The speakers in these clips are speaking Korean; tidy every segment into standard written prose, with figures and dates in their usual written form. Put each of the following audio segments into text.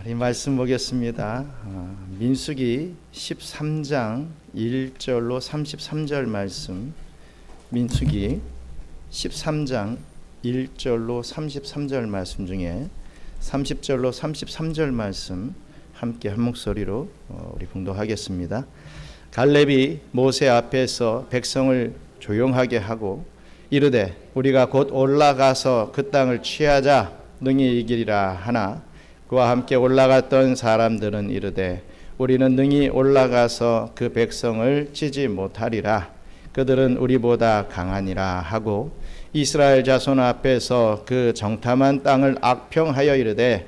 이 말씀 보겠습니다. 민수기 13장 1절로 33절 말씀. 민수기 13장 1절로 33절 말씀 중에 30절로 33절 말씀 함께 한 목소리로 우리 봉독하겠습니다. 갈렙이 모세 앞에서 백성을 조용하게 하고 이르되 우리가 곧 올라가서 그 땅을 취하자 능히 이기리라 하나 그와 함께 올라갔던 사람들은 이르되 우리는 능히 올라가서 그 백성을 치지 못하리라. 그들은 우리보다 강하니라 하고 이스라엘 자손 앞에서 그 정탐한 땅을 악평하여 이르되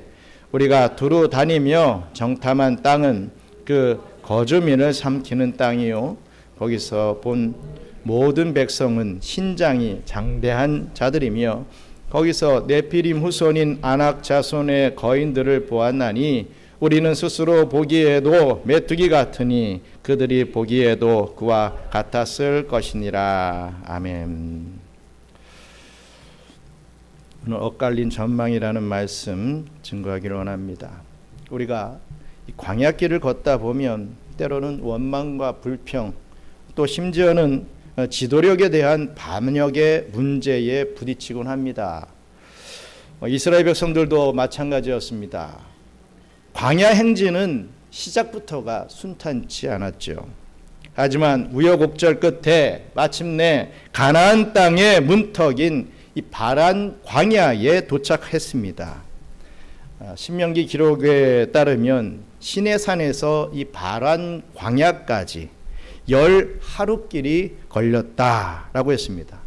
우리가 두루 다니며 정탐한 땅은 그 거주민을 삼키는 땅이요 거기서 본 모든 백성은 신장이 장대한 자들이며 거기서 네피림 후손인 아낙 자손의 거인들을 보았나니 우리는 스스로 보기에도 메뚜기 같으니 그들이 보기에도 그와 같았을 것이니라. 아멘. 오늘 엇갈린 전망이라는 말씀 증거하기를 원합니다. 우리가 이 광야길을 걷다 보면 때로는 원망과 불평 또 심지어는 지도력에 대한 반역의 문제에 부딪히곤 합니다. 이스라엘 백성들도 마찬가지였습니다. 광야 행진은 시작부터가 순탄치 않았죠. 하지만 우여곡절 끝에 마침내 가나안 땅의 문턱인 이 바란 광야에 도착했습니다. 신명기 기록에 따르면 시내산에서 이 바란 광야까지 10하루길이 걸렸다라고 했습니다.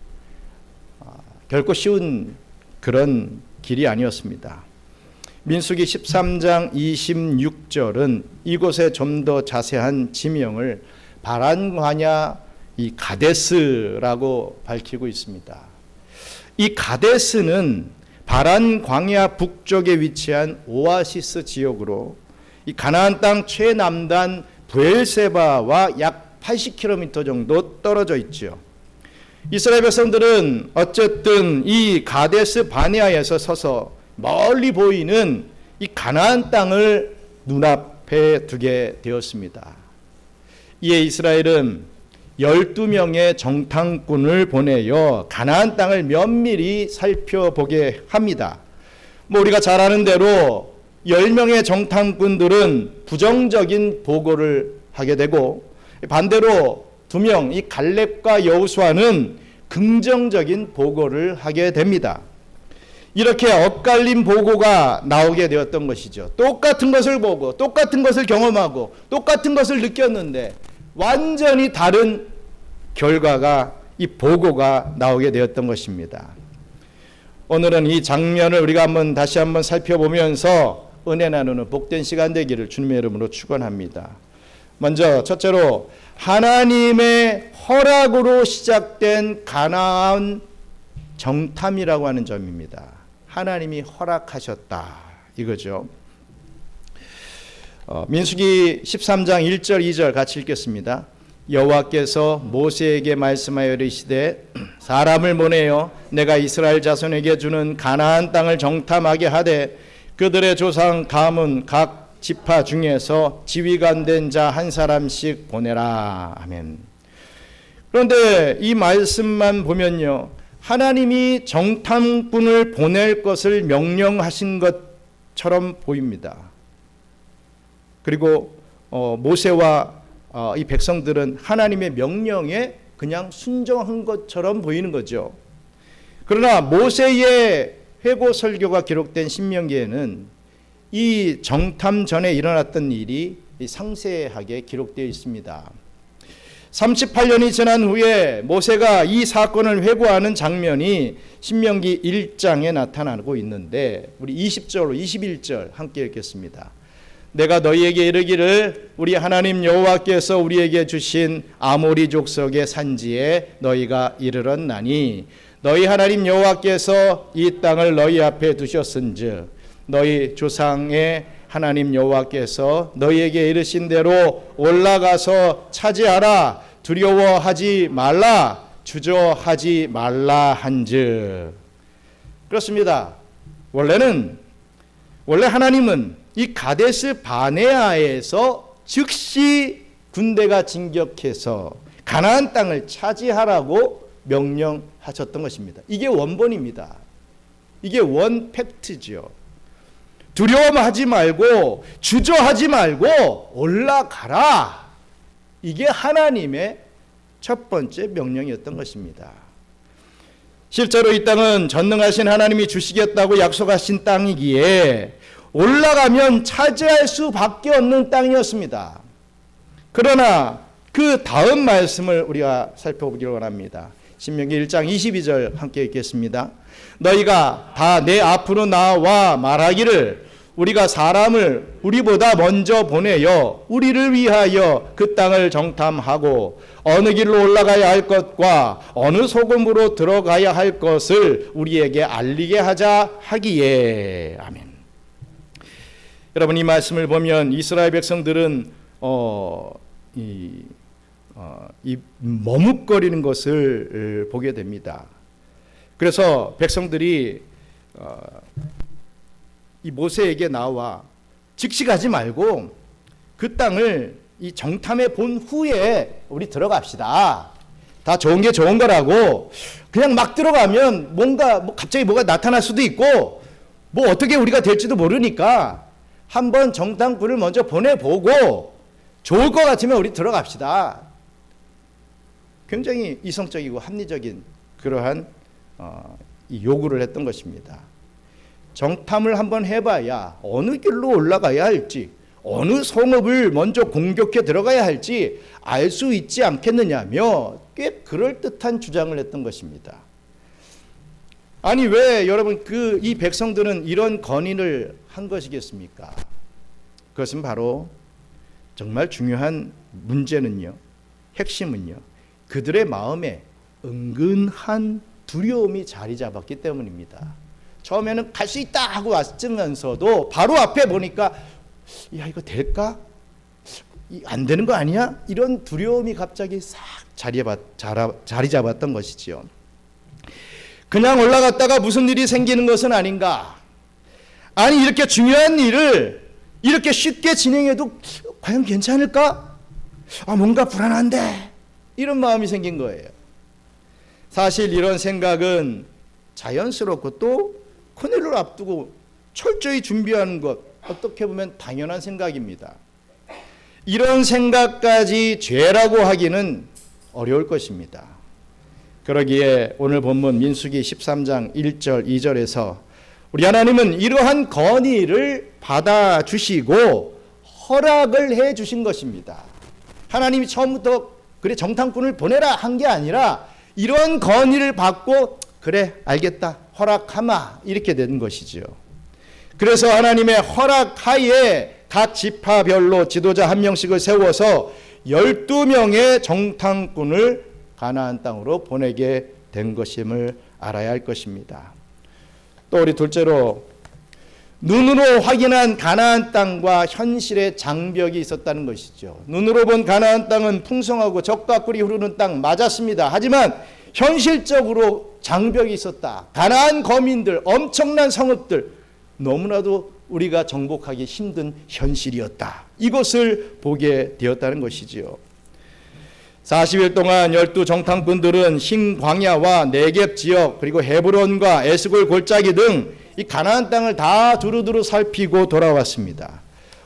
결코 쉬운 그런 길이 아니었습니다. 민수기 13장 26절은 이곳에 좀 더 자세한 지명을 바란 광야 이 가데스라고 밝히고 있습니다. 이 가데스는 바란 광야 북쪽에 위치한 오아시스 지역으로 이 가나안 땅 최남단 브엘세바와 약 80km 정도 떨어져 있죠. 이스라엘 백성들은 어쨌든 이 가데스 바네아에서 서서 멀리 보이는 이 가나안 땅을 눈앞에 두게 되었습니다. 이에 이스라엘은 12명의 정탐꾼을 보내어 가나안 땅을 면밀히 살펴보게 합니다. 우리가 잘 아는 대로 10명의 정탐꾼들은 부정적인 보고를 하게 되고 반대로 2명 이 갈렙과 여호수아는 긍정적인 보고를 하게 됩니다. 이렇게 엇갈린 보고가 나오게 되었던 것이죠. 똑같은 것을 보고 똑같은 것을 경험하고 똑같은 것을 느꼈는데 완전히 다른 결과가 이 보고가 나오게 되었던 것입니다. 오늘은 이 장면을 우리가 다시 한번 살펴보면서 은혜 나누는 복된 시간 되기를 주님의 이름으로 축원합니다. 먼저 첫째로 하나님의 허락으로 시작된 가나안 정탐이라고 하는 점입니다. 하나님이 허락하셨다 이거죠. 민수기 13장 1절 2절 같이 읽겠습니다. 여호와께서 모세에게 말씀하여 이르시되 사람을 보내어 내가 이스라엘 자손에게 주는 가나안 땅을 정탐하게 하되 그들의 조상 가문 각 지파 중에서 지휘관 된 자 한 사람씩 보내라. 아멘. 그런데 이 말씀만 보면요, 하나님이 정탐꾼을 보낼 것을 명령하신 것처럼 보입니다. 그리고 모세와 이 백성들은 하나님의 명령에 그냥 순종한 것처럼 보이는 거죠. 그러나 모세의 회고 설교가 기록된 신명기에는 이 정탐 전에 일어났던 일이 상세하게 기록되어 있습니다. 38년이 지난 후에 모세가 이 사건을 회고하는 장면이 신명기 1장에 나타나고 있는데 우리 20절, 21절 함께 읽겠습니다. 내가 너희에게 이르기를 우리 하나님 여호와께서 우리에게 주신 아모리 족속의 산지에 너희가 이르렀나니 너희 하나님 여호와께서 이 땅을 너희 앞에 두셨은즉 너희 조상의 하나님 여호와께서 너희에게 이르신 대로 올라가서 차지하라. 두려워하지 말라. 주저하지 말라 한즉. 그렇습니다. 원래 하나님은 이 가데스 바네아에서 즉시 군대가 진격해서 가나안 땅을 차지하라고 명령하셨던 것입니다. 이게 원본입니다. 이게 원 팩트죠. 두려움하지 말고 주저하지 말고 올라가라. 이게 하나님의 첫 번째 명령이었던 것입니다. 실제로 이 땅은 전능하신 하나님이 주시겠다고 약속하신 땅이기에 올라가면 차지할 수밖에 없는 땅이었습니다. 그러나 그 다음 말씀을 우리가 살펴보기를 원합니다. 신명기 1장 22절 함께 읽겠습니다. 너희가 다 내 앞으로 나와 말하기를 우리가 사람을 우리보다 먼저 보내어 우리를 위하여 그 땅을 정탐하고 어느 길로 올라가야 할 것과 어느 소금으로 들어가야 할 것을 우리에게 알리게 하자 하기에. 아멘. 여러분, 이 말씀을 보면 이스라엘 백성들은 이 머뭇거리는 것을 보게 됩니다. 그래서 백성들이 이 모세에게 나와 즉시 가지 말고 그 땅을 이 정탐해 본 후에 우리 들어갑시다. 다 좋은 게 좋은 거라고 그냥 막 들어가면 뭔가 갑자기 뭐가 나타날 수도 있고 뭐 어떻게 우리가 될지도 모르니까 한번 정탐꾼을 먼저 보내보고 좋을 것 같으면 우리 들어갑시다. 굉장히 이성적이고 합리적인 그러한 이 요구를 했던 것입니다. 정탐을 한번 해봐야 어느 길로 올라가야 할지 어느 성읍을 먼저 공격해 들어가야 할지 알 수 있지 않겠느냐며 꽤 그럴듯한 주장을 했던 것입니다. 아니 왜 여러분 이 백성들은 이런 건의를 한 것이겠습니까? 그것은 바로 정말 중요한 문제는요, 핵심은요, 그들의 마음에 은근한 두려움이 자리 잡았기 때문입니다. 처음에는 갈 수 있다 하고 왔으면서도 바로 앞에 보니까 야 이거 될까? 안 되는 거 아니야? 이런 두려움이 갑자기 싹 자리 잡았던 것이지요. 그냥 올라갔다가 무슨 일이 생기는 것은 아닌가? 아니 이렇게 중요한 일을 이렇게 쉽게 진행해도 과연 괜찮을까? 뭔가 불안한데 이런 마음이 생긴 거예요. 사실 이런 생각은 자연스럽고 또 큰일을 앞두고 철저히 준비하는 것, 어떻게 보면 당연한 생각입니다. 이런 생각까지 죄라고 하기는 어려울 것입니다. 그러기에 오늘 본문 민수기 13장 1절 2절에서 우리 하나님은 이러한 건의를 받아주시고 허락을 해주신 것입니다. 하나님이 처음부터 그래 정탐꾼을 보내라 한 게 아니라 이런 건의를 받고 그래 알겠다 허락하마 이렇게 된 것이지요. 그래서 하나님의 허락하에 각 지파별로 지도자 한 명씩을 세워서 12명의 정탐꾼을 가나안 땅으로 보내게 된 것임을 알아야 할 것입니다. 또 우리 둘째로 눈으로 확인한 가나안 땅과 현실의 장벽이 있었다는 것이죠. 눈으로 본 가나안 땅은 풍성하고 젖과 꿀이 흐르는 땅 맞았습니다. 하지만 현실적으로 장벽이 있었다. 가나안 거민들, 엄청난 성읍들, 너무나도 우리가 정복하기 힘든 현실이었다. 이것을 보게 되었다는 것이지요. 40일 동안 12 정탐꾼들은 흰 광야와 네겝 지역 그리고 헤브론과 에스골 골짜기 등 이 가나안 땅을 다 두루두루 살피고 돌아왔습니다.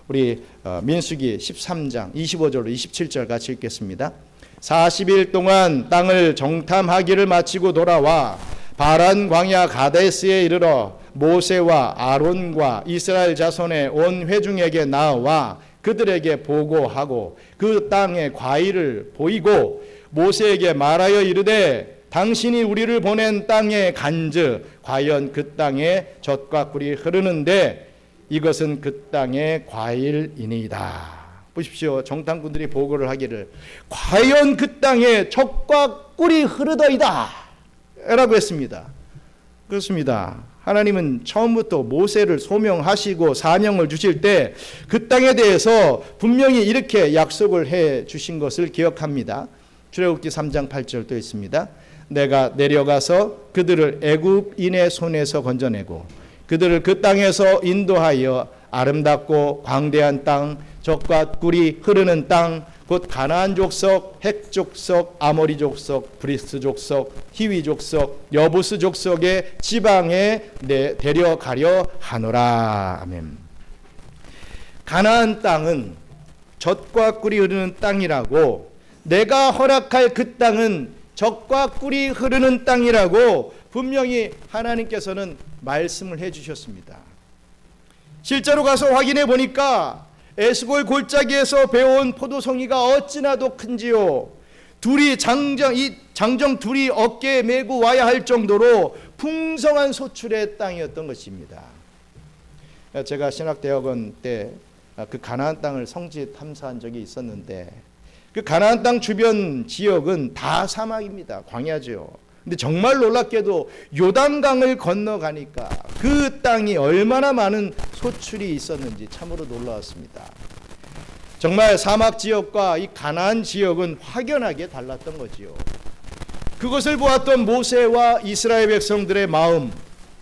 우리 민수기 13장 25절로 27절 같이 읽겠습니다. 40일 동안 땅을 정탐하기를 마치고 돌아와 바란 광야 가데스에 이르러 모세와 아론과 이스라엘 자손의 온 회중에게 나와 그들에게 보고하고 그 땅의 과일을 보이고 모세에게 말하여 이르되 당신이 우리를 보낸 땅의 간즉 과연 그 땅에 젖과 꿀이 흐르는데 이것은 그 땅의 과일이니이다. 보십시오. 정탐꾼들이 보고를 하기를 과연 그 땅에 젖과 꿀이 흐르더이다 라고 했습니다. 그렇습니다. 하나님은 처음부터 모세를 소명하시고 사명을 주실 때 그 땅에 대해서 분명히 이렇게 약속을 해 주신 것을 기억합니다. 출애굽기 3장 8절도 있습니다. 내가 내려가서 그들을 애굽인의 손에서 건져내고 그들을 그 땅에서 인도하여 아름답고 광대한 땅, 젖과 꿀이 흐르는 땅, 곧 가나안 족속, 헷 족속, 아모리 족속, 브리스 족속, 히위 족속, 여부스 족속의 지방에 데려가려 하노라. 아멘. 가나안 땅은 젖과 꿀이 흐르는 땅이라고, 내가 허락할 그 땅은 젖과 꿀이 흐르는 땅이라고 분명히 하나님께서는 말씀을 해주셨습니다. 실제로 가서 확인해 보니까 에스골 골짜기에서 배운 포도송이가 어찌나도 큰지요. 장정 둘이 어깨에 메고 와야 할 정도로 풍성한 소출의 땅이었던 것입니다. 제가 신학대학원 때 그 가나안 땅을 성지 탐사한 적이 있었는데, 그 가나안 땅 주변 지역은 다 사막입니다. 광야죠. 근데 정말 놀랍게도 요단강을 건너가니까 그 땅이 얼마나 많은 소출이 있었는지 참으로 놀라웠습니다. 정말 사막 지역과 이 가나안 지역은 확연하게 달랐던 거지요. 그것을 보았던 모세와 이스라엘 백성들의 마음,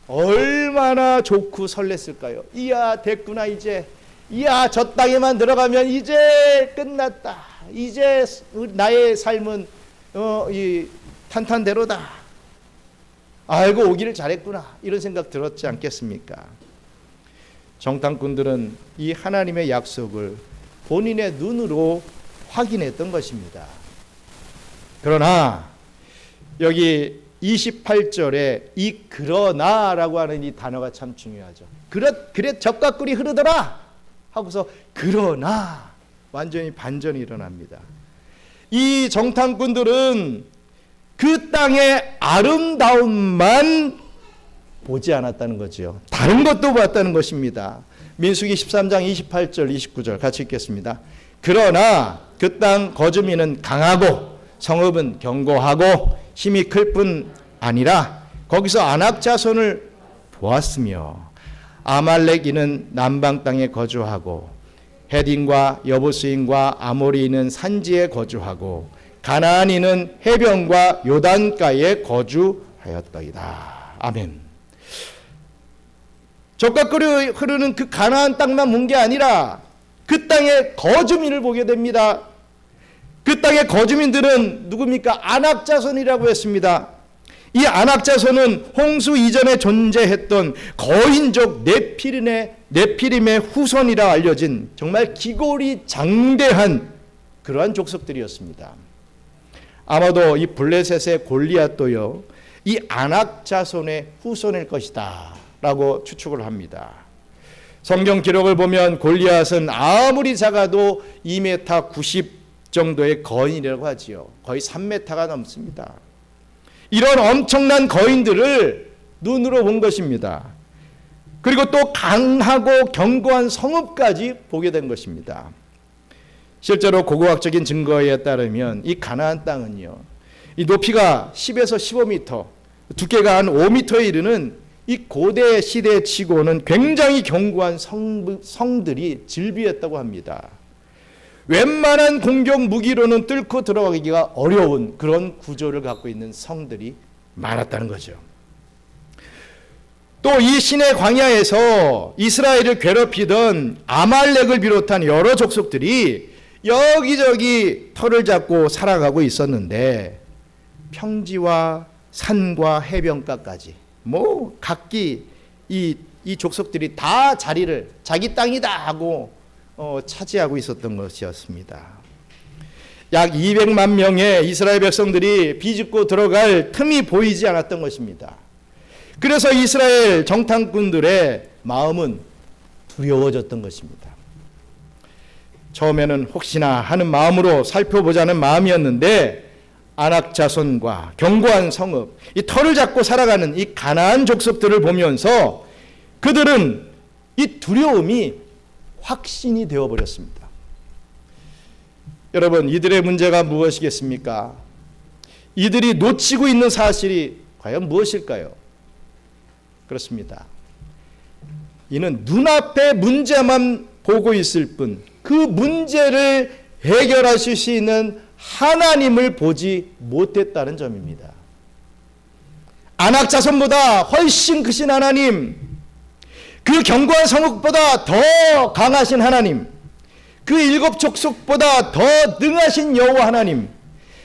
얼마나 좋고 설렜을까요? 이야, 됐구나. 이야, 저 땅에만 들어가면 이제 끝났다. 이제 나의 삶은 이 탄탄대로다. 알고 오기를 잘했구나. 이런 생각 들었지 않겠습니까? 정탐꾼들은 이 하나님의 약속을 본인의 눈으로 확인했던 것입니다. 그러나 여기 28절에 이 그러나라고 하는 이 단어가 참 중요하죠. 그래 젖과 꿀이 흐르더라 하고서 그러나 완전히 반전이 일어납니다. 이 정탐꾼들은 그 땅의 아름다움만 보지 않았다는 거죠. 다른 것도 봤다는 것입니다. 민수기 13장 28절 29절 같이 읽겠습니다. 그러나 그 땅 거주민은 강하고 성읍은 견고하고 힘이 클 뿐 아니라 거기서 아낙 자손을 보았으며 아말렉인은 남방 땅에 거주하고 헤딘과 여부스인과 아모리인은 산지에 거주하고 가나안인은 해변과 요단가에 거주하였더이다. 아멘. 젖과 꿀이 흐르는 그 가나안 땅만 본 게 아니라 그 땅의 거주민을 보게 됩니다. 그 땅의 거주민들은 누굽니까? 아낙 자손이라고 했습니다. 이 아낙 자손은 홍수 이전에 존재했던 거인족 네피림의 후손이라 알려진 정말 기골이 장대한 그러한 족속들이었습니다. 아마도 이 블레셋의 골리앗도요, 이 아낙 자손의 후손일 것이다 라고 추측을 합니다. 성경 기록을 보면 골리앗은 아무리 작아도 2m 90 정도의 거인이라고 하지요. 거의 3m가 넘습니다. 이런 엄청난 거인들을 눈으로 본 것입니다. 그리고 또 강하고 견고한 성읍까지 보게 된 것입니다. 실제로 고고학적인 증거에 따르면 이 가나안 땅은요, 이 높이가 10에서 15m, 두께가 한 5m에 이르는 이 고대 시대 치고는 굉장히 견고한 성들이 질비했다고 합니다. 웬만한 공격 무기로는 뚫고 들어가기가 어려운 그런 구조를 갖고 있는 성들이 많았다는 거죠. 또 이 시내 광야에서 이스라엘을 괴롭히던 아말렉을 비롯한 여러 족속들이 여기저기 터를 잡고 살아가고 있었는데, 평지와 산과 해변가까지 각기 이 족속들이 다 자리를 자기 땅이다 하고 차지하고 있었던 것이었습니다. 약 200만 명의 이스라엘 백성들이 비집고 들어갈 틈이 보이지 않았던 것입니다. 그래서 이스라엘 정탐꾼들의 마음은 두려워졌던 것입니다. 처음에는 혹시나 하는 마음으로 살펴보자는 마음이었는데, 아낙 자손과 견고한 성읍, 이 터를 잡고 살아가는 이 가나안 족속들을 보면서 그들은 이 두려움이 확신이 되어버렸습니다. 여러분, 이들의 문제가 무엇이겠습니까? 이들이 놓치고 있는 사실이 과연 무엇일까요? 그렇습니다. 이는 눈앞의 문제만 보고 있을 뿐 그 문제를 해결하실 수 있는 하나님을 보지 못했다는 점입니다. 아낙 자손보다 훨씬 크신 하나님, 그 견고한 성읍보다 더 강하신 하나님, 그 7 족속보다 더 능하신 여호와 하나님,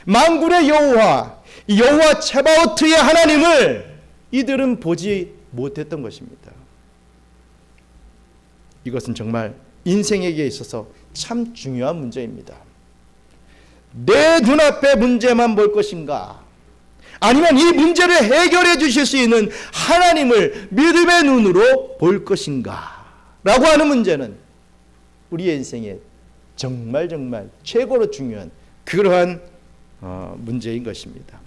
만군의 여호와 체바오트의 하나님을 이들은 보지 못했던 것입니다. 이것은 정말 인생에게 있어서 참 중요한 문제입니다. 내 눈앞의 문제만 볼 것인가? 아니면 이 문제를 해결해 주실 수 있는 하나님을 믿음의 눈으로 볼 것인가? 라고 하는 문제는 우리의 인생에 정말 최고로 중요한 그러한 문제인 것입니다.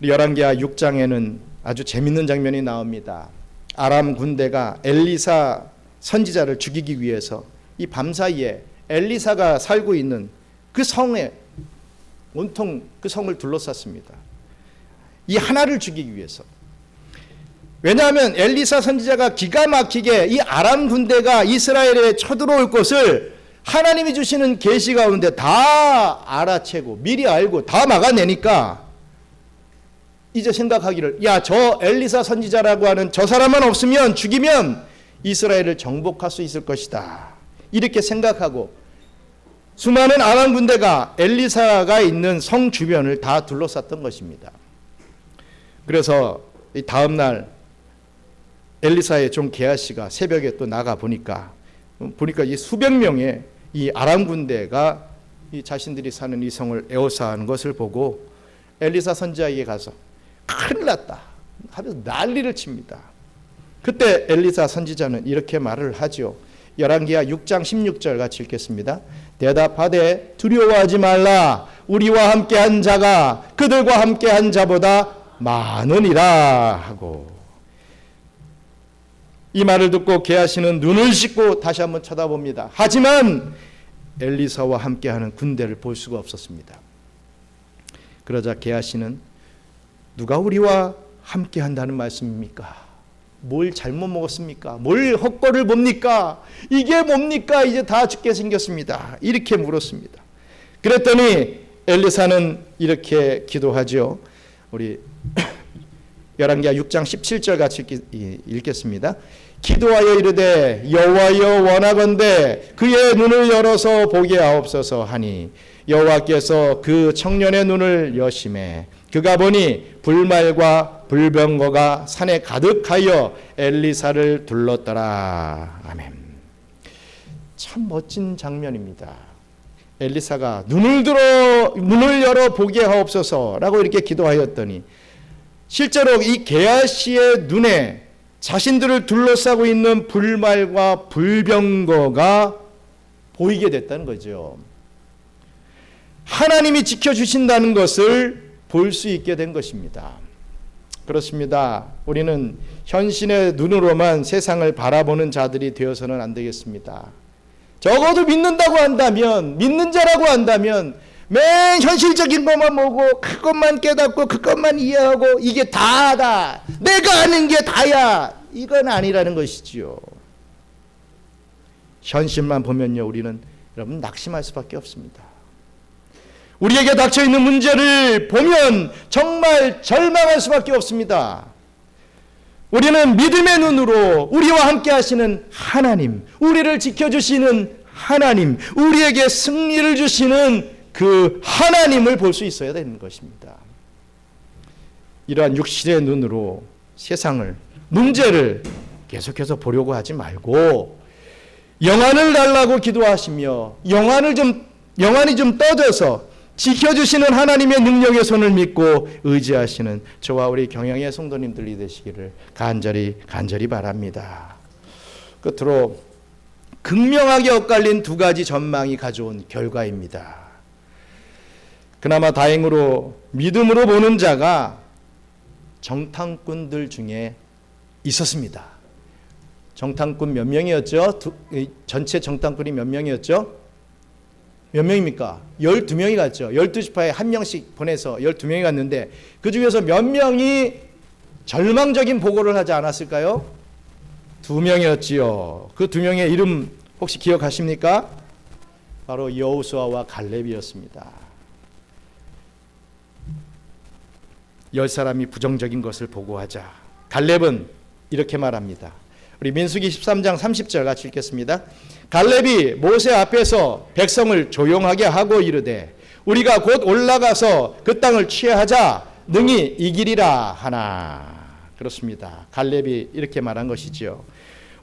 열왕기하 6장에는 아주 재밌는 장면이 나옵니다. 아람 군대가 엘리사 선지자를 죽이기 위해서 이 밤사이에 엘리사가 살고 있는 그 성에 온통 그 성을 둘러쌌습니다. 이 하나를 죽이기 위해서. 왜냐하면 엘리사 선지자가 기가 막히게 이 아람 군대가 이스라엘에 쳐들어올 것을 하나님이 주시는 계시 가운데 다 알아채고 미리 알고 다 막아내니까 이제 생각하기를, 야, 저 엘리사 선지자라고 하는 저 사람만 없으면, 죽이면 이스라엘을 정복할 수 있을 것이다, 이렇게 생각하고 수많은 아람 군대가 엘리사가 있는 성 주변을 다 둘러쌌던 것입니다. 그래서 이 다음 날 엘리사의 종 게하시가 새벽에 또 나가 보니까 이 수백 명의 이 아람 군대가 이 자신들이 사는 이 성을 에워싸는 것을 보고 엘리사 선지자에게 가서 큰일 났다 하면서 난리를 칩니다. 그때 엘리사 선지자는 이렇게 말을 하죠. 열왕기하 6장 16절 같이 읽겠습니다. 대답하되 두려워하지 말라. 우리와 함께한 자가 그들과 함께한 자보다 많으니라 하고, 이 말을 듣고 게하시는 눈을 씻고 다시 한번 쳐다봅니다. 하지만 엘리사와 함께하는 군대를 볼 수가 없었습니다. 그러자 게하시는 누가 우리와 함께한다는 말씀입니까? 뭘 잘못 먹었습니까? 뭘 헛거를 봅니까? 이게 뭡니까? 이제 다 죽게 생겼습니다. 이렇게 물었습니다. 그랬더니 엘리사는 이렇게 기도하죠. 우리 열왕기하 6장 17절 같이 읽겠습니다. 기도하여 이르되 여호와여 원하건대 그의 눈을 열어서 보게 하옵소서 하니 여호와께서 그 청년의 눈을 여심해 그가 보니 불말과 불병거가 산에 가득하여 엘리사를 둘렀더라. 아멘. 참 멋진 장면입니다. 엘리사가 눈을 열어 보게 하옵소서라고 이렇게 기도하였더니 실제로 이 게하시의 눈에 자신들을 둘러싸고 있는 불말과 불병거가 보이게 됐다는 거죠. 하나님이 지켜주신다는 것을 볼 수 있게 된 것입니다. 그렇습니다. 우리는 현신의 눈으로만 세상을 바라보는 자들이 되어서는 안 되겠습니다. 적어도 믿는다고 한다면, 믿는 자라고 한다면 맨 현실적인 것만 보고 그것만 깨닫고 그것만 이해하고 이게 다다, 내가 아는 게 다야, 이건 아니라는 것이지요. 현실만 보면요, 우리는 여러분 낙심할 수밖에 없습니다. 우리에게 닥쳐있는 문제를 보면 정말 절망할 수밖에 없습니다. 우리는 믿음의 눈으로 우리와 함께 하시는 하나님, 우리를 지켜주시는 하나님, 우리에게 승리를 주시는 그 하나님을 볼 수 있어야 되는 것입니다. 이러한 육신의 눈으로 세상을, 문제를 계속해서 보려고 하지 말고 영안을 달라고 기도하시며 영안이 좀 떠져서 지켜주시는 하나님의 능력의 손을 믿고 의지하시는 저와 우리 경영의 성도님들이 되시기를 간절히 바랍니다. 끝으로 극명하게 엇갈린 두 가지 전망이 가져온 결과입니다. 그나마 다행으로 믿음으로 보는 자가 정탐꾼들 중에 있었습니다. 정탐꾼 몇 명이었죠? 전체 정탐꾼이 몇 명이었죠? 몇 명입니까? 12명이 갔죠. 12지파에 한 명씩 보내서 12명이 갔는데 그 중에서 몇 명이 절망적인 보고를 하지 않았을까요? 2명이었지요. 그 2명의 이름 혹시 기억하십니까? 바로 여호수아와 갈렙이었습니다. 10사람이 부정적인 것을 보고하자 갈렙은 이렇게 말합니다. 우리 민수기 13장 30절 같이 읽겠습니다. 갈렙이 모세 앞에서 백성을 조용하게 하고 이르되 우리가 곧 올라가서 그 땅을 취하자 능히 이기리라 하나. 그렇습니다. 갈렙이 이렇게 말한 것이죠.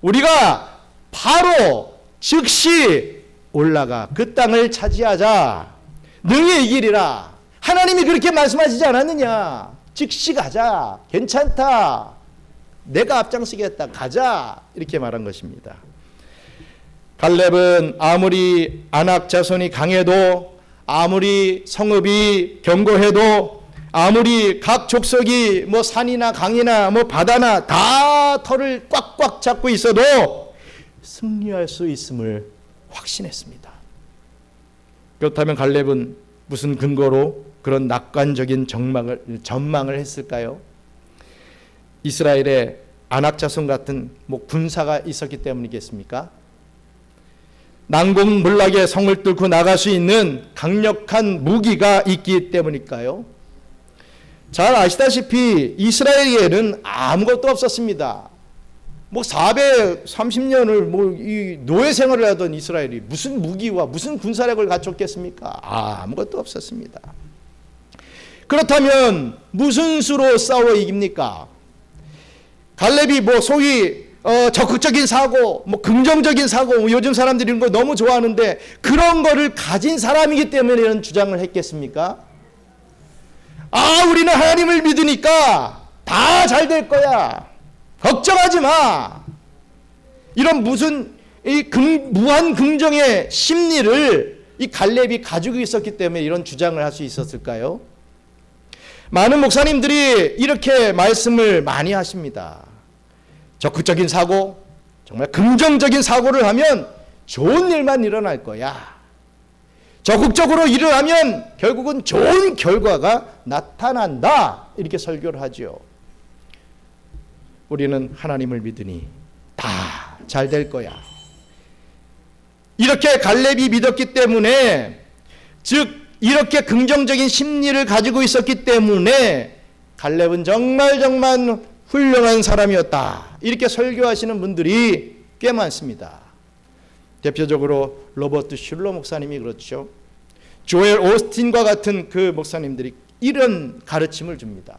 우리가 바로 즉시 올라가 그 땅을 차지하자 능히 이기리라. 하나님이 그렇게 말씀하시지 않았느냐. 즉시 가자. 괜찮다. 내가 앞장서겠다. 가자. 이렇게 말한 것입니다. 갈렙은 아무리 아낙 자손이 강해도, 아무리 성읍이 견고해도, 아무리 각 족속이 뭐 산이나 강이나 뭐 바다나 다 털을 꽉꽉 잡고 있어도 승리할 수 있음을 확신했습니다. 그렇다면 갈렙은 무슨 근거로 그런 낙관적인 전망을 했을까요? 이스라엘에 아낙 자손 같은 뭐 군사가 있었기 때문이겠습니까? 난공불락의 성을 뚫고 나갈 수 있는 강력한 무기가 있기 때문일까요? 잘 아시다시피 이스라엘에는 아무것도 없었습니다. 뭐 430년을 뭐 이 노예 생활을 하던 이스라엘이 무슨 무기와 무슨 군사력을 갖췄겠습니까? 아무것도 없었습니다. 그렇다면 무슨 수로 싸워 이깁니까? 갈렙이 뭐 소위 적극적인 사고, 뭐 긍정적인 사고, 요즘 사람들이 이런 거 너무 좋아하는데 그런 거를 가진 사람이기 때문에 이런 주장을 했겠습니까? 우리는 하나님을 믿으니까 다 잘 될 거야. 걱정하지 마. 이런 무슨 무한 긍정의 심리를 이 갈렙이 가지고 있었기 때문에 이런 주장을 할 수 있었을까요? 많은 목사님들이 이렇게 말씀을 많이 하십니다. 적극적인 사고, 정말 긍정적인 사고를 하면 좋은 일만 일어날 거야. 적극적으로 일을 하면 결국은 좋은 결과가 나타난다. 이렇게 설교를 하죠. 우리는 하나님을 믿으니 다 잘 될 거야. 이렇게 갈렙이 믿었기 때문에, 즉 이렇게 긍정적인 심리를 가지고 있었기 때문에 갈렙은 정말 훌륭한 사람이었다. 이렇게 설교하시는 분들이 꽤 많습니다. 대표적으로 로버트 슐러 목사님이 그렇죠. 조엘 오스틴과 같은 그 목사님들이 이런 가르침을 줍니다.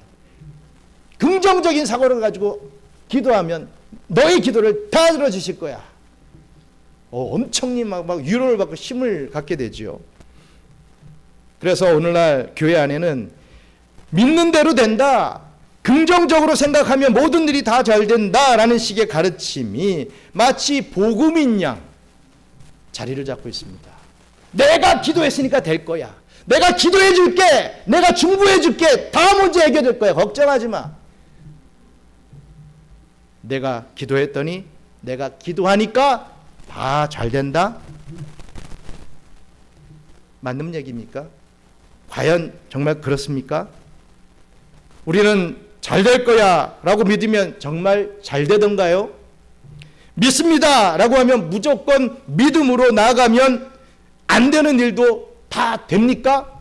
긍정적인 사고를 가지고 기도하면 너의 기도를 다 들어주실 거야. 엄청 막 위로를 받고 힘을 갖게 되죠. 그래서 오늘날 교회 안에는 믿는 대로 된다, 긍정적으로 생각하면 모든 일이 다 잘 된다라는 식의 가르침이 마치 복음인 양 자리를 잡고 있습니다. 내가 기도했으니까 될 거야. 내가 기도해 줄게. 내가 중보해 줄게. 다 문제 해결될 거야. 걱정하지 마. 내가 기도했더니 내가 기도하니까 다 잘 된다? 맞는 얘기입니까? 과연 정말 그렇습니까? 우리는 잘 될 거야 라고 믿으면 정말 잘 되던가요? 믿습니다 라고 하면 무조건 믿음으로 나아가면 안 되는 일도 다 됩니까?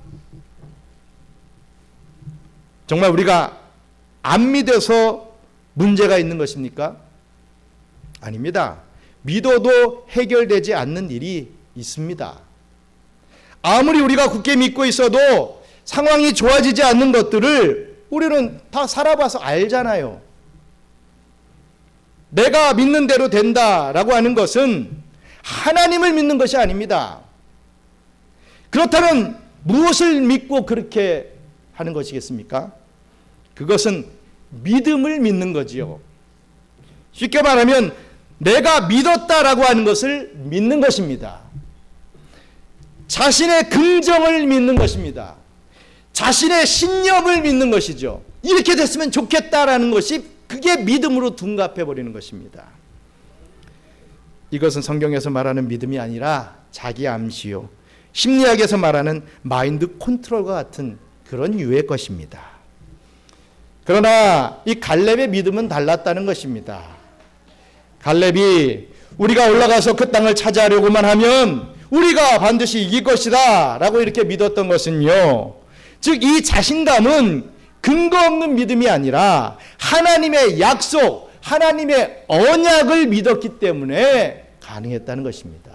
정말 우리가 안 믿어서 문제가 있는 것입니까? 아닙니다. 믿어도 해결되지 않는 일이 있습니다. 아무리 우리가 굳게 믿고 있어도 상황이 좋아지지 않는 것들을 우리는 다 살아봐서 알잖아요. 내가 믿는 대로 된다라고 하는 것은 하나님을 믿는 것이 아닙니다. 그렇다면 무엇을 믿고 그렇게 하는 것이겠습니까? 그것은 믿음을 믿는 거지요. 쉽게 말하면 내가 믿었다라고 하는 것을 믿는 것입니다. 자신의 긍정을 믿는 것입니다. 자신의 신념을 믿는 것이죠. 이렇게 됐으면 좋겠다라는 것이 그게 믿음으로 둔갑해 버리는 것입니다. 이것은 성경에서 말하는 믿음이 아니라 자기 암시요, 심리학에서 말하는 마인드 컨트롤과 같은 그런 유의 것입니다. 그러나 이 갈렙의 믿음은 달랐다는 것입니다. 갈렙이 우리가 올라가서 그 땅을 차지하려고만 하면 우리가 반드시 이길 것이다 라고 이렇게 믿었던 것은요, 즉 이 자신감은 근거 없는 믿음이 아니라 하나님의 약속, 하나님의 언약을 믿었기 때문에 가능했다는 것입니다.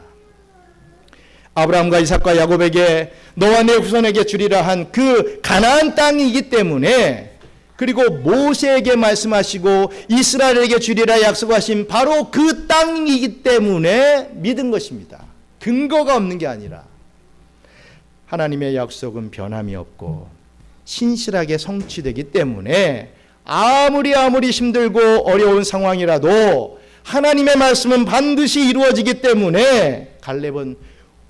아브라함과 이삭과 야곱에게 너와 내 후손에게 주리라 한 그 가나안 땅이기 때문에, 그리고 모세에게 말씀하시고 이스라엘에게 주리라 약속하신 바로 그 땅이기 때문에 믿은 것입니다. 근거가 없는 게 아니라 하나님의 약속은 변함이 없고 신실하게 성취되기 때문에 아무리 힘들고 어려운 상황이라도 하나님의 말씀은 반드시 이루어지기 때문에 갈렙은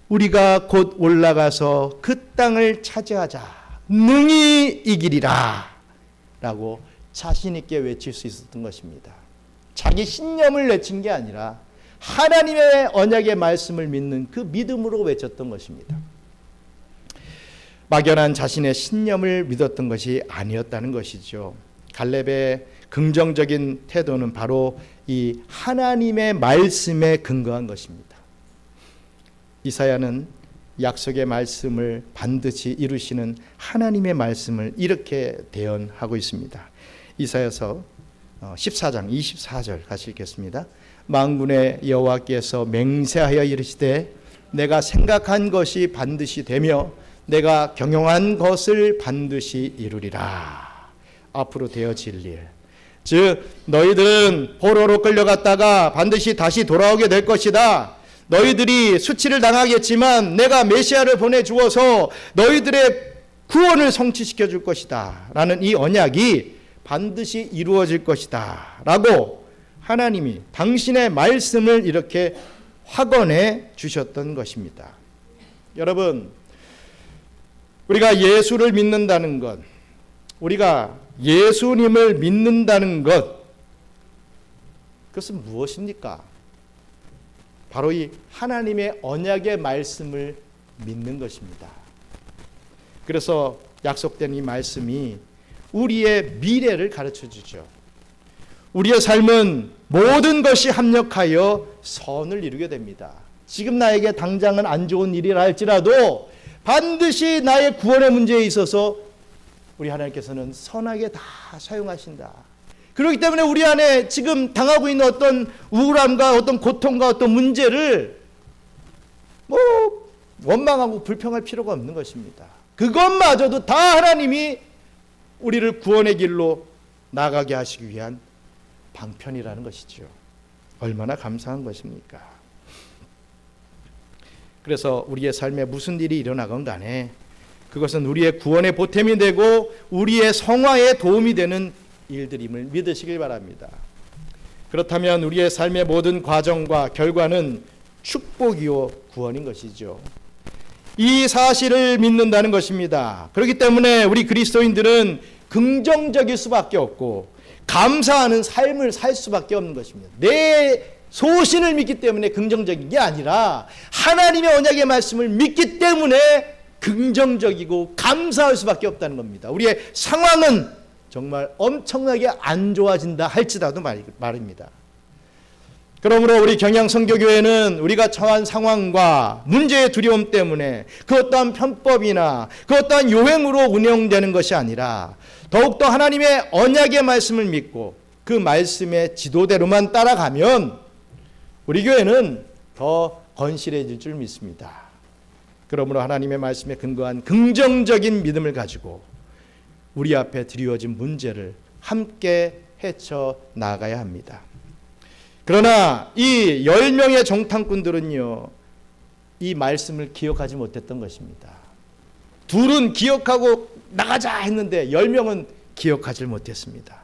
우리가 곧 올라가서 그 땅을 차지하자, 능히 이기리라 라고 자신 있게 외칠 수 있었던 것입니다. 자기 신념을 외친 게 아니라 하나님의 언약의 말씀을 믿는 그 믿음으로 외쳤던 것입니다. 막연한 자신의 신념을 믿었던 것이 아니었다는 것이죠. 갈렙의 긍정적인 태도는 바로 이 하나님의 말씀에 근거한 것입니다. 이사야는 약속의 말씀을 반드시 이루시는 하나님의 말씀을 이렇게 대언하고 있습니다. 이사야서 14장 24절 같이 읽겠습니다. 만군의 여호와께서 맹세하여 이르시되 내가 생각한 것이 반드시 되며 내가 경영한 것을 반드시 이루리라. 앞으로 되어질 일, 즉 너희들은 포로로 끌려갔다가 반드시 다시 돌아오게 될 것이다. 너희들이 수치를 당하겠지만 내가 메시아를 보내주어서 너희들의 구원을 성취시켜 줄 것이다 라는 이 언약이 반드시 이루어질 것이다 라고 하나님이 당신의 말씀을 이렇게 확언해 주셨던 것입니다. 여러분, 우리가 예수를 믿는다는 것, 우리가 예수님을 믿는다는 것, 그것은 무엇입니까? 바로 이 하나님의 언약의 말씀을 믿는 것입니다. 그래서 약속된 이 말씀이 우리의 미래를 가르쳐 주죠. 우리의 삶은 모든 것이 합력하여 선을 이루게 됩니다. 지금 나에게 당장은 안 좋은 일이라 할지라도 반드시 나의 구원의 문제에 있어서 우리 하나님께서는 선하게 다 사용하신다. 그렇기 때문에 우리 안에 지금 당하고 있는 어떤 우울함과 어떤 고통과 어떤 문제를 원망하고 불평할 필요가 없는 것입니다. 그것마저도 다 하나님이 우리를 구원의 길로 나가게 하시기 위한 방편이라는 것이죠. 얼마나 감사한 것입니까? 그래서 우리의 삶에 무슨 일이 일어나건 간에 그것은 우리의 구원의 보탬이 되고 우리의 성화에 도움이 되는 일들임을 믿으시길 바랍니다. 그렇다면 우리의 삶의 모든 과정과 결과는 축복이요 구원인 것이죠. 이 사실을 믿는다는 것입니다. 그렇기 때문에 우리 그리스도인들은 긍정적일 수밖에 없고 감사하는 삶을 살 수밖에 없는 것입니다. 내 소신을 믿기 때문에 긍정적인 게 아니라 하나님의 언약의 말씀을 믿기 때문에 긍정적이고 감사할 수밖에 없다는 겁니다. 우리의 상황은 정말 엄청나게 안 좋아진다 할지라도 말입니다. 그러므로 우리 경양선교교회는 우리가 처한 상황과 문제의 두려움 때문에 그 어떠한 편법이나 그 어떠한 요행으로 운영되는 것이 아니라 더욱더 하나님의 언약의 말씀을 믿고 그 말씀의 지도대로만 따라가면 우리 교회는 더 건실해질 줄 믿습니다. 그러므로 하나님의 말씀에 근거한 긍정적인 믿음을 가지고 우리 앞에 드리워진 문제를 함께 헤쳐 나가야 합니다. 그러나 이 10명의 정탐꾼들은요, 이 말씀을 기억하지 못했던 것입니다. 둘은 기억하고 나가자 했는데 10명은 기억하지 못했습니다.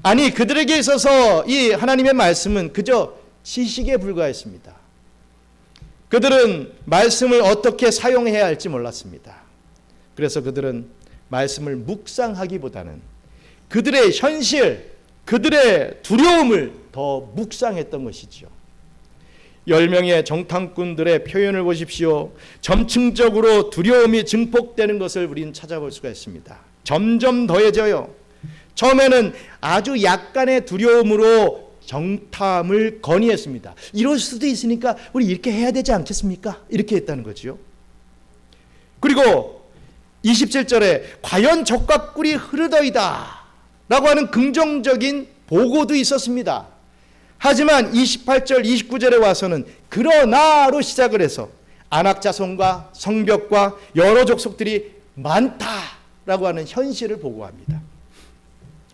아니, 그들에게 있어서 이 하나님의 말씀은 그저 지식에 불과했습니다. 그들은 말씀을 어떻게 사용해야 할지 몰랐습니다. 그래서 그들은 말씀을 묵상하기보다는 그들의 현실, 그들의 두려움을 더 묵상했던 것이죠. 10명의 정탐꾼들의 표현을 보십시오. 점층적으로 두려움이 증폭되는 것을 우리는 찾아볼 수가 있습니다. 점점 더해져요. 처음에는 아주 약간의 두려움으로 정탐을 건의했습니다. 이럴 수도 있으니까 우리 이렇게 해야 되지 않겠습니까? 이렇게 했다는 거죠. 그리고 27절에 과연 적과 꿀이 흐르더이다 라고 하는 긍정적인 보고도 있었습니다. 하지만 28절 29절에 와서는 그러나로 시작을 해서 안악 자손과 성벽과 여러 족속들이 많다라고 하는 현실을 보고합니다.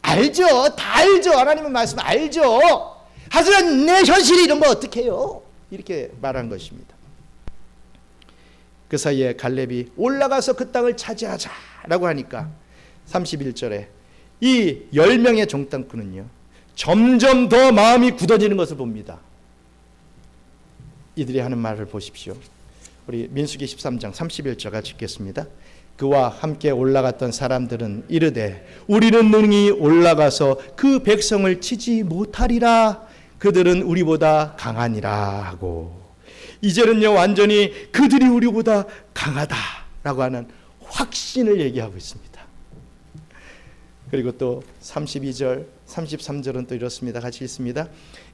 알죠. 다 알죠. 하나님의 말씀 알죠. 하지만 내 현실이 이런 거 어떻게 해요? 이렇게 말한 것입니다. 그 사이에 갈렙이 올라가서 그 땅을 차지하자라고 하니까 31절에 이 10명의 정탐꾼은요 점점 더 마음이 굳어지는 것을 봅니다. 이들이 하는 말을 보십시오. 우리 민수기 13장 31절 같이 읽겠습니다. 그와 함께 올라갔던 사람들은 이르되 우리는 능히 올라가서 그 백성을 치지 못하리라. 그들은 우리보다 강하니라 하고, 이제는요 완전히 그들이 우리보다 강하다라고 하는 확신을 얘기하고 있습니다. 그리고 또 32절 33절은 또 이렇습니다. 같이 읽습니다.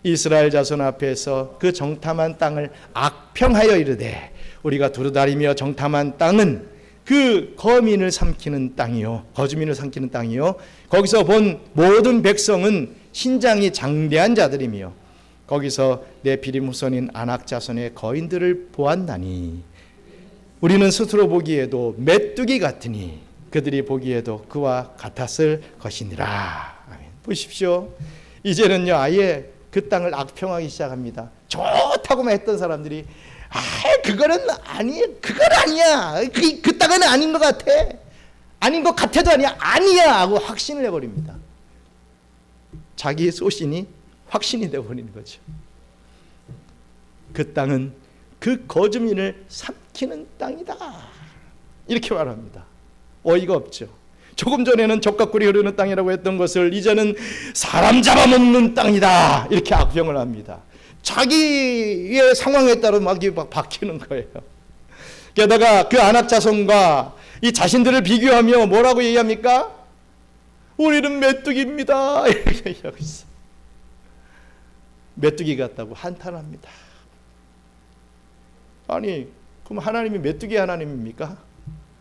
이스라엘 자손 앞에서 그 정탐한 땅을 악평하여 이르되 우리가 두루다니며 정탐한 땅은 그 거민을 삼키는 땅이요 거주민을 삼키는 땅이요 거기서 본 모든 백성은 신장이 장대한 자들이며 거기서 네피림 후손인 아낙 자손의 거인들을 보았나니 우리는 스스로 보기에도 메뚜기 같으니 그들이 보기에도 그와 같았을 것이니라. 아멘. 보십시오. 이제는요 아예 그 땅을 악평하기 시작합니다. 좋다고만 했던 사람들이 그건 아니야. 그 땅은 아닌 것 같아. 아닌 것 같아도 아니야 하고 확신을 해버립니다. 자기의 소신이 확신이 되어버리는 거죠. 그 땅은 그 거주민을 삼키는 땅이다. 이렇게 말합니다. 어이가 없죠. 조금 전에는 젖과 꿀이 흐르는 땅이라고 했던 것을 이제는 사람 잡아먹는 땅이다. 이렇게 악평을 합니다. 자기의 상황에 따라 막 바뀌는 거예요. 게다가 그 아낙 자손과 이 자신들을 비교하며 뭐라고 얘기합니까? 우리는 메뚜기입니다. 이렇게 얘기하고 있어요. 메뚜기 같다고 한탄합니다. 아니 그럼 하나님이 메뚜기 하나님입니까?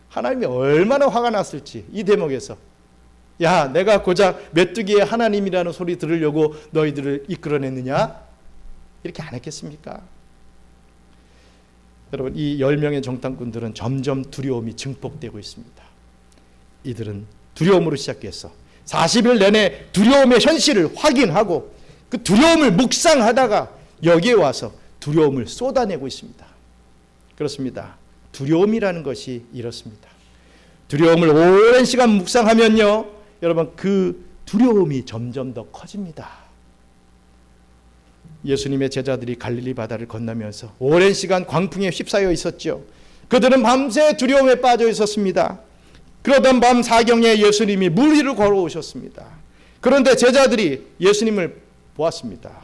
하나님이 얼마나 화가 났을지 이 대목에서 야 내가 고작 메뚜기의 하나님이라는 소리 들으려고 너희들을 이끌어냈느냐? 이렇게 안 했겠습니까? 여러분 이 10명의 정탐꾼들은 점점 두려움이 증폭되고 있습니다. 이들은 두려움으로 시작해서 40일 내내 두려움의 현실을 확인하고 그 두려움을 묵상하다가 여기에 와서 두려움을 쏟아내고 있습니다. 그렇습니다. 두려움이라는 것이 이렇습니다. 두려움을 오랜 시간 묵상하면요 여러분 그 두려움이 점점 더 커집니다. 예수님의 제자들이 갈릴리 바다를 건너면서 오랜 시간 광풍에 휩싸여 있었죠. 그들은 밤새 두려움에 빠져 있었습니다. 그러던 밤 사경에 예수님이 물 위로 걸어오셨습니다. 그런데 제자들이 예수님을 보았습니다.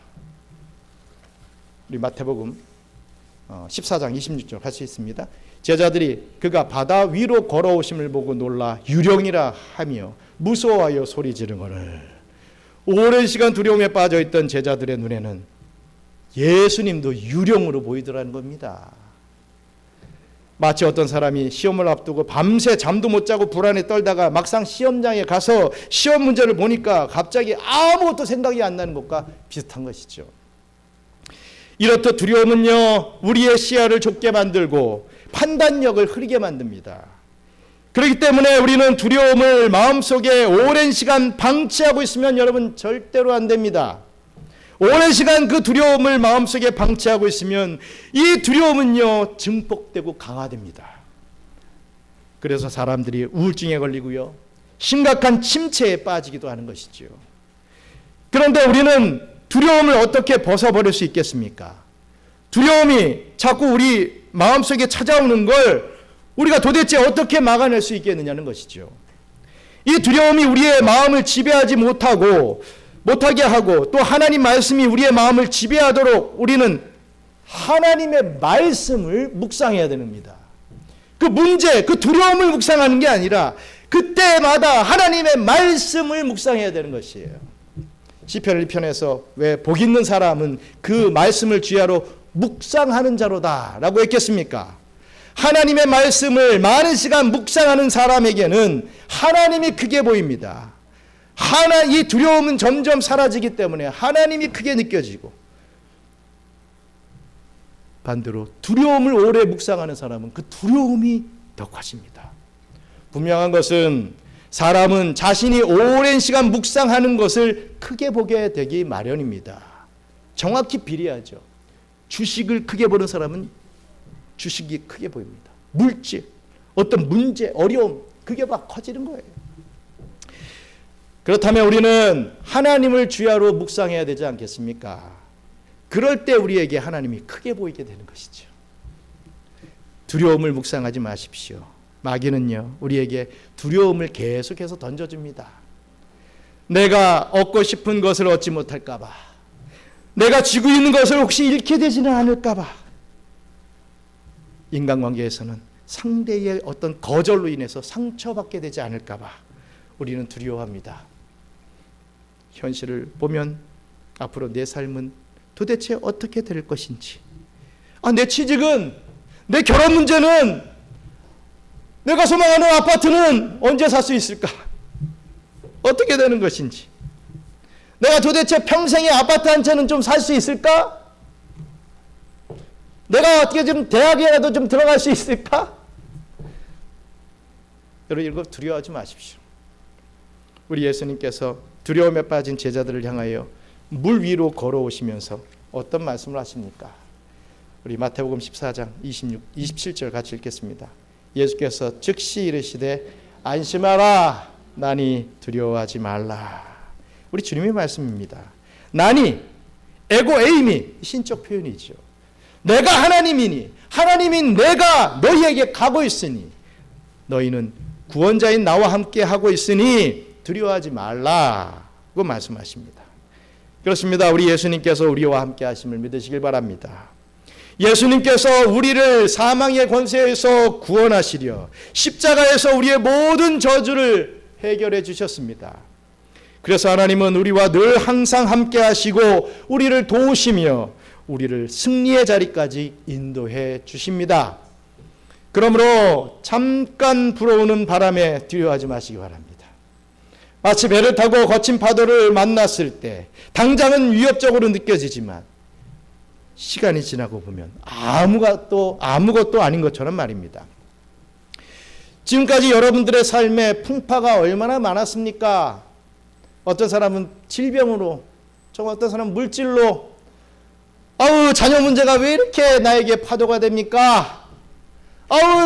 우리 마태복음 14장 26절 같이 있습니다. 제자들이 그가 바다 위로 걸어오심을 보고 놀라 유령이라 하며 무서워하여 소리 지르거늘. 오랜 시간 두려움에 빠져있던 제자들의 눈에는 예수님도 유령으로 보이더라는 겁니다. 마치 어떤 사람이 시험을 앞두고 밤새 잠도 못 자고 불안에 떨다가 막상 시험장에 가서 시험 문제를 보니까 갑자기 아무것도 생각이 안 나는 것과 비슷한 것이죠. 이렇듯 두려움은요 우리의 시야를 좁게 만들고 판단력을 흐리게 만듭니다. 그렇기 때문에 우리는 두려움을 마음속에 오랜 시간 방치하고 있으면 여러분 절대로 안 됩니다. 오랜 시간 그 두려움을 마음속에 방치하고 있으면 이 두려움은요 증폭되고 강화됩니다. 그래서 사람들이 우울증에 걸리고요 심각한 침체에 빠지기도 하는 것이죠. 그런데 우리는 두려움을 어떻게 벗어버릴 수 있겠습니까? 두려움이 자꾸 우리 마음속에 찾아오는 걸 우리가 도대체 어떻게 막아낼 수 있겠느냐는 것이죠. 이 두려움이 우리의 마음을 지배하지 못하게 하고 또 하나님 말씀이 우리의 마음을 지배하도록 우리는 하나님의 말씀을 묵상해야 됩니다. 그 문제, 그 두려움을 묵상하는 게 아니라 그때마다 하나님의 말씀을 묵상해야 되는 것이에요. 시편 1편에서 왜 복 있는 사람은 그 말씀을 주야로 묵상하는 자로다 라고 했겠습니까? 하나님의 말씀을 많은 시간 묵상하는 사람에게는 하나님이 크게 보입니다. 이 두려움은 점점 사라지기 때문에 하나님이 크게 느껴지고, 반대로 두려움을 오래 묵상하는 사람은 그 두려움이 더 커집니다. 분명한 것은 사람은 자신이 오랜 시간 묵상하는 것을 크게 보게 되기 마련입니다. 정확히 비례하죠. 주식을 크게 보는 사람은 주식이 크게 보입니다. 물질, 어떤 문제, 어려움, 그게 막 커지는 거예요. 그렇다면 우리는 하나님을 주야로 묵상해야 되지 않겠습니까? 그럴 때 우리에게 하나님이 크게 보이게 되는 것이죠. 두려움을 묵상하지 마십시오. 마귀는요, 우리에게 두려움을 계속해서 던져줍니다. 내가 얻고 싶은 것을 얻지 못할까 봐, 내가 쥐고 있는 것을 혹시 잃게 되지는 않을까 봐, 인간관계에서는 상대의 어떤 거절로 인해서 상처받게 되지 않을까 봐 우리는 두려워합니다. 현실을 보면 앞으로 내 삶은 도대체 어떻게 될 것인지, 내 취직은, 내 결혼 문제는, 내가 소망하는 아파트는 언제 살 수 있을까? 어떻게 되는 것인지, 내가 도대체 평생에 아파트 한 채는 좀 살 수 있을까? 내가 어떻게 좀 대학이라도 좀 들어갈 수 있을까? 여러분, 이거 두려워하지 마십시오. 우리 예수님께서 두려움에 빠진 제자들을 향하여 물 위로 걸어오시면서 어떤 말씀을 하십니까? 우리 마태복음 14장 27절 같이 읽겠습니다. 예수께서 즉시 이르시되 안심하라, 나니 두려워하지 말라. 우리 주님의 말씀입니다. 나니, 에고 에이미, 신적 표현이죠. 내가 하나님이니, 하나님인 내가 너희에게 가고 있으니, 너희는 구원자인 나와 함께 하고 있으니 두려워하지 말라고 말씀하십니다. 그렇습니다. 우리 예수님께서 우리와 함께 하심을 믿으시길 바랍니다. 예수님께서 우리를 사망의 권세에서 구원하시려 십자가에서 우리의 모든 저주를 해결해 주셨습니다. 그래서 하나님은 우리와 늘 항상 함께 하시고 우리를 도우시며 우리를 승리의 자리까지 인도해 주십니다. 그러므로 잠깐 불어오는 바람에 두려워하지 마시기 바랍니다. 마치 배를 타고 거친 파도를 만났을 때 당장은 위협적으로 느껴지지만 시간이 지나고 보면 아무것도 아닌 것처럼 말입니다. 지금까지 여러분들의 삶에 풍파가 얼마나 많았습니까? 어떤 사람은 질병으로, 어떤 사람은 물질로, 자녀 문제가 왜 이렇게 나에게 파도가 됩니까?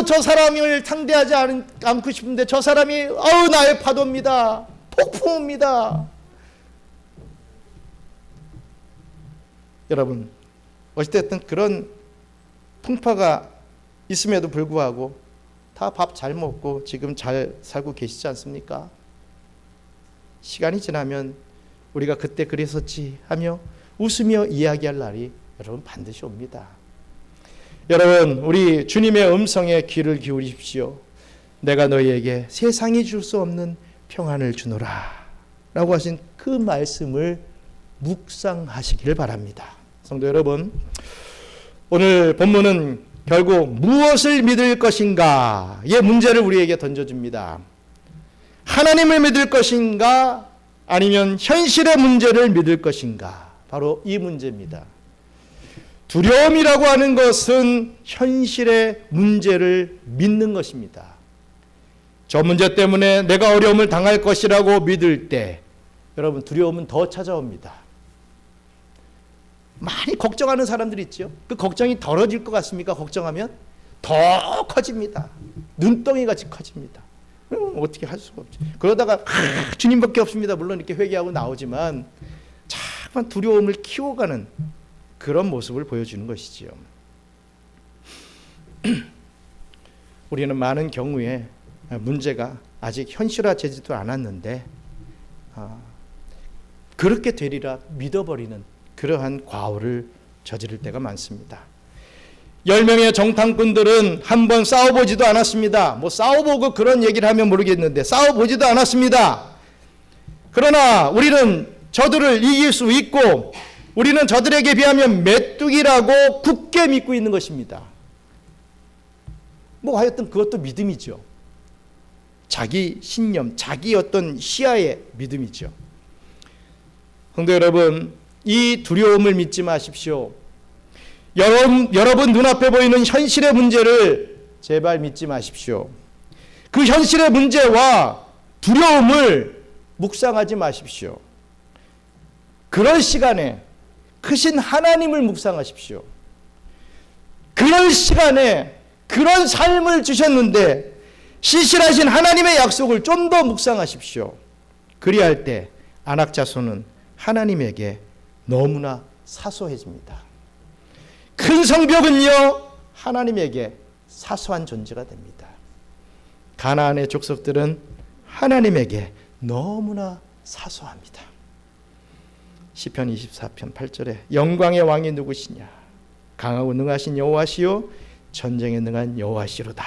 저 사람을 상대하지 않고 싶은데 저 사람이 나의 파도입니다. 폭풍입니다. 여러분, 어찌됐든 그런 풍파가 있음에도 불구하고 다 밥 잘 먹고 지금 잘 살고 계시지 않습니까? 시간이 지나면 우리가 그때 그랬었지 하며 웃으며 이야기할 날이 여러분 반드시 옵니다. 여러분, 우리 주님의 음성에 귀를 기울이십시오. 내가 너희에게 세상이 줄 수 없는 평안을 주노라 라고 하신 그 말씀을 묵상하시기를 바랍니다. 성도 여러분, 오늘 본문은 결국 무엇을 믿을 것인가의 문제를 우리에게 던져줍니다. 하나님을 믿을 것인가, 아니면 현실의 문제를 믿을 것인가, 바로 이 문제입니다. 두려움이라고 하는 것은 현실의 문제를 믿는 것입니다. 저 문제 때문에 내가 어려움을 당할 것이라고 믿을 때 여러분, 두려움은 더 찾아옵니다. 많이 걱정하는 사람들이 있죠. 그 걱정이 덜어질 것 같습니까? 걱정하면 더 커집니다. 눈덩이 같이 커집니다. 어떻게 할 수가 없죠. 그러다가 주님밖에 없습니다. 물론 이렇게 회개하고 나오지만 자꾸만 두려움을 키워가는 그런 모습을 보여주는 것이지요. 우리는 많은 경우에 문제가 아직 현실화되지도 않았는데 그렇게 되리라 믿어버리는 그러한 과오를 저지를 때가 많습니다. 10명의 정탐꾼들은 한번 싸워보지도 않았습니다. 싸워보고 그런 얘기를 하면 모르겠는데 싸워보지도 않았습니다. 그러나 우리는 저들을 이길 수 있고 우리는 저들에게 비하면 메뚜기라고 굳게 믿고 있는 것입니다. 하여튼 그것도 믿음이죠. 자기 신념, 자기 어떤 시야의 믿음이죠. 성도 여러분, 이 두려움을 믿지 마십시오. 여러분 눈앞에 보이는 현실의 문제를 제발 믿지 마십시오. 그 현실의 문제와 두려움을 묵상하지 마십시오. 그럴 시간에 크신 하나님을 묵상하십시오. 그럴 시간에 그런 삶을 주셨는데 신실하신 하나님의 약속을 좀 더 묵상하십시오. 그리할 때 안악자손은 하나님에게 너무나 사소해집니다. 큰 성벽은요, 하나님에게 사소한 존재가 됩니다. 가나안의 족속들은 하나님에게 너무나 사소합니다. 시편 24편 8절에 영광의 왕이 누구시냐? 강하고 능하신 여호와시요 전쟁에 능한 여호와시로다.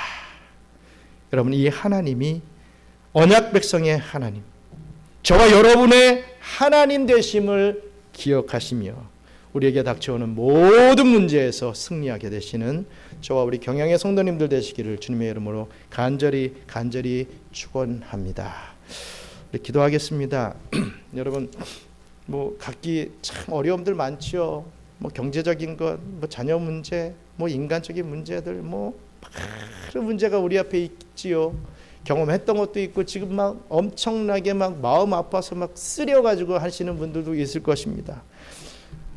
여러분, 이 하나님이 언약 백성의 하나님, 저와 여러분의 하나님 되심을 기억하시며 우리에게 닥쳐오는 모든 문제에서 승리하게 되시는 저와 우리 경양의 성도님들 되시기를 주님의 이름으로 간절히 축원합니다. 우리 기도하겠습니다. 여러분, 각기 참 어려움들 많지요. 경제적인 것, 자녀 문제, 인간적인 문제들, 그런 문제가 우리 앞에 있지요. 경험했던 것도 있고 지금 엄청나게 마음 아파서 쓰려가지고 하시는 분들도 있을 것입니다.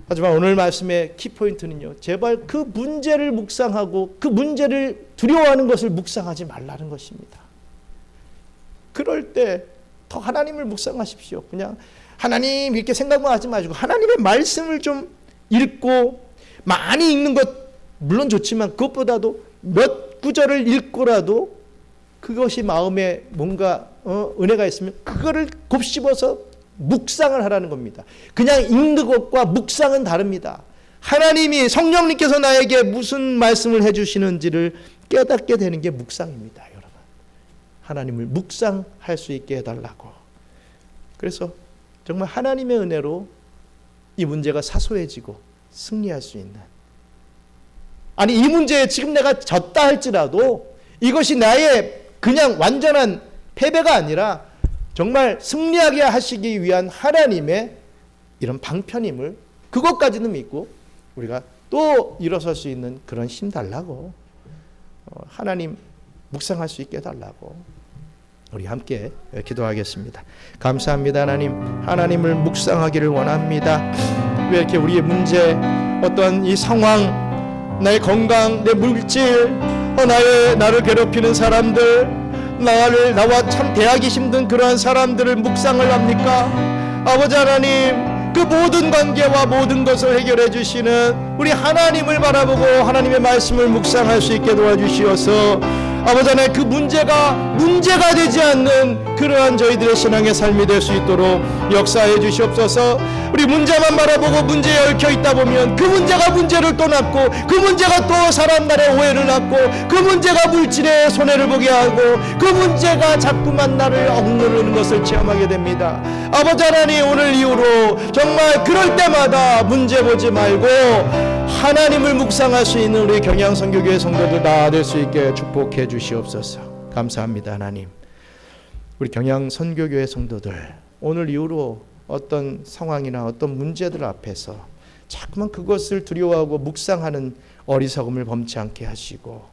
하지만 오늘 말씀의 키포인트는요, 제발 그 문제를 묵상하고 그 문제를 두려워하는 것을 묵상하지 말라는 것입니다. 그럴 때 더 하나님을 묵상하십시오. 그냥 하나님 이렇게 생각만 하지 마시고 하나님의 말씀을 좀 읽고, 많이 읽는 것 물론 좋지만 그것보다도 몇 구절을 읽고라도 그것이 마음에 뭔가 은혜가 있으면 그거를 곱씹어서 묵상을 하라는 겁니다. 그냥 읽는 것과 묵상은 다릅니다. 하나님이, 성령님께서 나에게 무슨 말씀을 해주시는지를 깨닫게 되는 게 묵상입니다. 여러분, 하나님을 묵상할 수 있게 해달라고. 그래서 정말 하나님의 은혜로 이 문제가 사소해지고 승리할 수 있는, 아니 이 문제에 지금 내가 졌다 할지라도 이것이 나의 그냥 완전한 패배가 아니라 정말 승리하게 하시기 위한 하나님의 이런 방편임을, 그것까지는 믿고 우리가 또 일어설 수 있는 그런 힘 달라고, 하나님 묵상할 수 있게 해달라고 우리 함께 기도하겠습니다. 감사합니다. 하나님을 묵상하기를 원합니다. 왜 이렇게 우리의 문제, 어떤 이 상황, 나의 건강, 내 물질, 나를 괴롭히는 사람들, 나와 참 대하기 힘든 그러한 사람들을 묵상을 합니까? 아버지 하나님, 그 모든 관계와 모든 것을 해결해 주시는 우리 하나님을 바라보고 하나님의 말씀을 묵상할 수 있게 도와주시어서 아버지 하나님, 그 문제가 되지 않는 그러한 저희들의 신앙의 삶이 될 수 있도록 역사해 주시옵소서. 우리 문제만 바라보고 문제에 얽혀 있다 보면 그 문제가 문제를 또 낳고, 그 문제가 또 사람 간의 오해를 낳고, 그 문제가 물질에 손해를 보게 하고, 그 문제가 자꾸만 나를 억누르는 것을 체험하게 됩니다. 아버지 하나님, 오늘 이후로 정말 그럴 때마다 문제 보지 말고 하나님을 묵상할 수 있는 우리 경양선교교회 성도들 다 될 수 있게 축복해 주시옵소서. 감사합니다. 하나님, 우리 경양선교교회 성도들 오늘 이후로 어떤 상황이나 어떤 문제들 앞에서 자꾸만 그것을 두려워하고 묵상하는 어리석음을 범치 않게 하시고,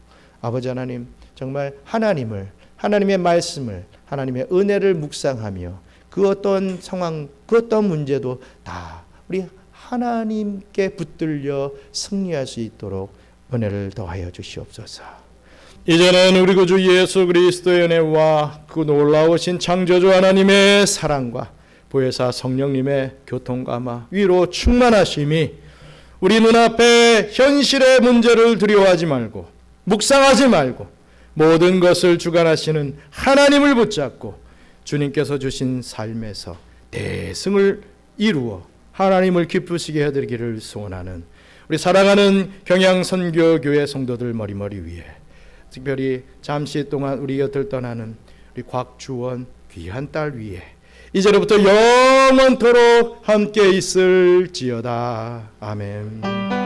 아버지 하나님, 정말 하나님의 말씀을, 하나님의 은혜를 묵상하며 그 어떤 상황, 그 어떤 문제도 다 우리 하나님께 붙들려 승리할 수 있도록 은혜를 더하여 주시옵소서. 이제는 우리 구주 예수 그리스도의 은혜와 그 놀라우신 창조주 하나님의 사랑과 보혜사 성령님의 교통감화 위로 충만하심이 우리 눈앞에 현실의 문제를 두려워하지 말고 묵상하지 말고 모든 것을 주관하시는 하나님을 붙잡고 주님께서 주신 삶에서 대승을 이루어 하나님을 기쁘시게 해드리기를 소원하는 우리 사랑하는 경양선교교회 성도들 머리머리 위에, 특별히 잠시 동안 우리 곁을 떠나는 우리 곽주원 귀한 딸 위에 이제로부터 영원토록 함께 있을지어다. 아멘.